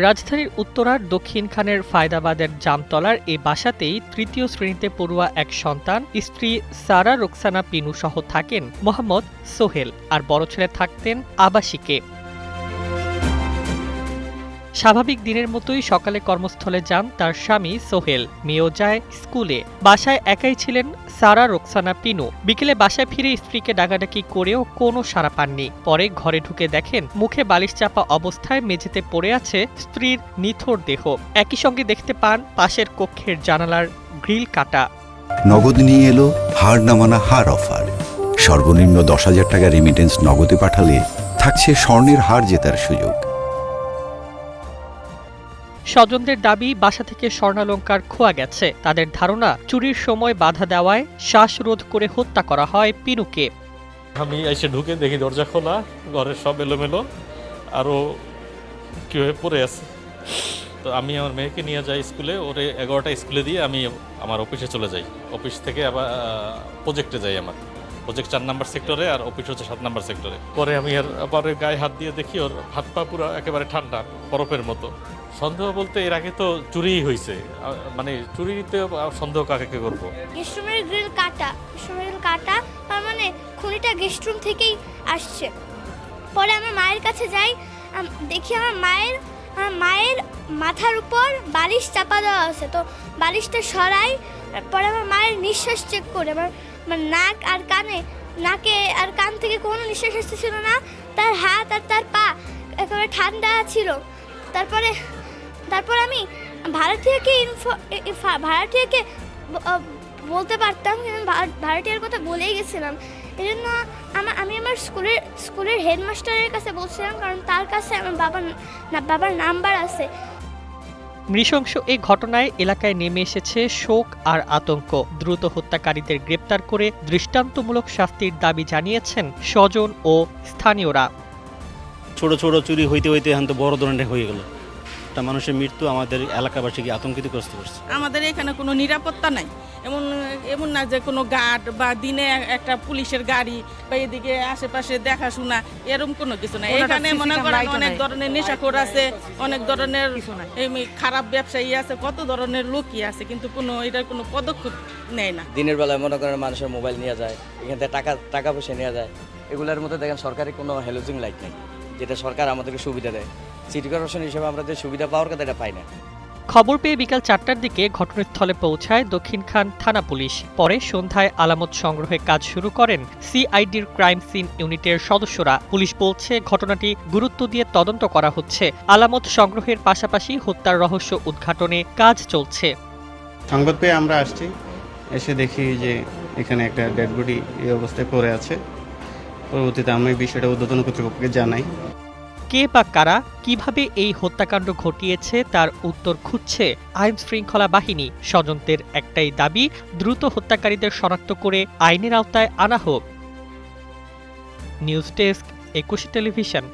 রাজধানীর উত্তরার দক্ষিণখানের ফায়দাবাদের জামতলার এ বাসাতেই তৃতীয় শ্রেণীতে পড়ুয়া এক সন্তান স্ত্রী সারা রোকসানা পিনু সহ থাকেন মোহাম্মদ সোহেল, আর বড় ছেলে থাকতেন আবাসিকে। স্বাভাবিক দিনের মতোই সকালে কর্মস্থলে যান তার স্বামী সোহেল, মেয়েও যায় স্কুলে। বাসায় একাই ছিলেন সারা রোকসানা পিনু। বিকেলে বাসায় ফিরে স্ত্রীকে ডাকাডাকি করেও কোনো সাড়া পাননি। পরে ঘরে ঢুকে দেখেন মুখে বালিশ চাপা অবস্থায় মেঝেতে পড়ে আছে স্ত্রীর নিথর দেহ। একই সঙ্গে দেখতে পান পাশের কক্ষের জানালার গ্রিল কাটা। নগদ নিয়ে এলো হার না মানা হার অফার। সর্বনিম্ন 10,000 টাকা রেমিটেন্স নগদে পাঠালে থাকছে স্বর্ণের হার জেতার সুযোগ। স্বজনদের দাবি, বাসা থেকে স্বর্ণালংকার খোয়া গেছে। তাদের ধারণা, চুরির সময় বাধা দেওয়ায় শ্বাসরোধ করে হত্যা করা হয় পিনুকে। আমি এসে ঢুকে দেখি দরজা খোলা, ঘরের সব এলোমেলো, আরও কীভাবে পড়ে আছে। তো আমি আমার মেয়েকে নিয়ে যাই স্কুলে, ওরে 11টা স্কুলে দিয়ে আমি আমার অফিসে চলে যাই। অফিস থেকে আবার প্রজেক্টে যাই। আমার প্রজেক্ট 4 নম্বর সেক্টরে, আর অফিস হচ্ছে 7 নম্বর সেক্টরে। পরে আমি আবার গায়ে হাত দিয়ে দেখি ওর হাত পা পুরো একেবারে ঠান্ডা, বরফের মতো। সন্দেহ বলতে এর আগে তো চুরিই হয়েছে, মানে চুরিতে সন্দেহ কাকে করবো। গেস্টরুমের গ্রিল কাটা, তার মানে খুনিটা গেস্টরুম থেকেই আসছে। পরে আমার মায়ের কাছে যাই, দেখি আমার মায়ের মাথার উপর বালিশ চাপা দেওয়া আছে। তো বালিশটা সরাই, পরে আমার মায়ের নিঃশ্বাস চেক করে আমার নাক আর নাকে আর কান থেকে কোনো নিঃশ্বাস আসতেছিল না। তার হাত আর তার পা একেবারে ঠান্ডা ছিল। তারপর আমি ভাড়াটিয়াকে বলতে পারতাম, কিন্তু ভাড়াটিয়ার কথা বলেই গেছিলাম। এই জন্য আমি আমার স্কুলের হেডমাস্টারের কাছে বলছিলাম, কারণ তার কাছে আমার বাবার নাম্বার আছে। নৃশংস এই ঘটনায় এলাকায় নেমে এসেছে শোক আর আতঙ্ক। দ্রুত হত্যাকারীদের গ্রেপ্তার করে দৃষ্টান্তমূলক শাস্তির দাবি জানিয়েছেন স্বজন ও স্থানীয়রা। ছোট ছোট চুরি হইতে হইতে এখন তো বড় ধরনের হয়ে গেল। একটা মানুষের মৃত্যু আমাদের এলাকাবাসীকে আতঙ্কিতগ্রস্ত করছে। আমাদের এখানে কোনো নিরাপত্তা নাই। এমন না যে কোনো গার্ড বা দিনে একটা পুলিশের গাড়ি বা এদিকে আশেপাশে দেখাশোনা, এরকম কোনো কিছু নাই। এখানে মনে করেন অনেক ধরনের নেশাখোর আছে, অনেক ধরনের খারাপ ব্যবসায়ী আছে, কত ধরনের লোকই আছে, কিন্তু এটার কোনো পদক্ষেপ নেয় না। দিনের বেলায় মনে করেন মানুষের মোবাইল নিয়ে যায়, এখান থেকে টাকা পয়সা নিয়ে যায়। এগুলোর মধ্যে দেখেন সরকারি কোনো হ্যালোজিং লাইট নেই, যেটা সরকার আমাদেরকে সুবিধা দেয়। সিটি কর্পোরেশন হিসেবে আমরা যে সুবিধা পাওয়ার কথা এটা পাই না। খবর পেয়ে বিকাল 4টার দিকে ঘটনাস্থলে পৌঁছায় দক্ষিণখান থানা পুলিশ। পরে সন্ধ্যায় আলামত সংগ্রহের কাজ শুরু করেন সিআইডির ক্রাইম সিন ইউনিটের সদস্যরা। পুলিশ বলছে, ঘটনাটি গুরুত্ব দিয়ে তদন্ত করা হচ্ছে। আলামত সংগ্রহের পাশাপাশি হত্যার রহস্য উদ্ঘাটনে কাজ চলছে। সংবাদ পেয়ে আমরা আসছি, এসে দেখি যে এখানে একটা ডেড বডি এই অবস্থায় পড়ে আছে। পরবর্তীতে আমি বিষয়টা ঊর্ধ্বতন কর্তৃপক্ষকে জানাই। কে বা কারা কিভাবে এই হত্যাকাণ্ড ঘটিয়েছে তার উত্তর খুঁজছে আইন শৃঙ্খলা বাহিনী। স্বজনদের একটাই দাবি, দ্রুত হত্যাকারীদের শনাক্ত করে আইনের আওতায় আনা হোক। News desk, 21 television.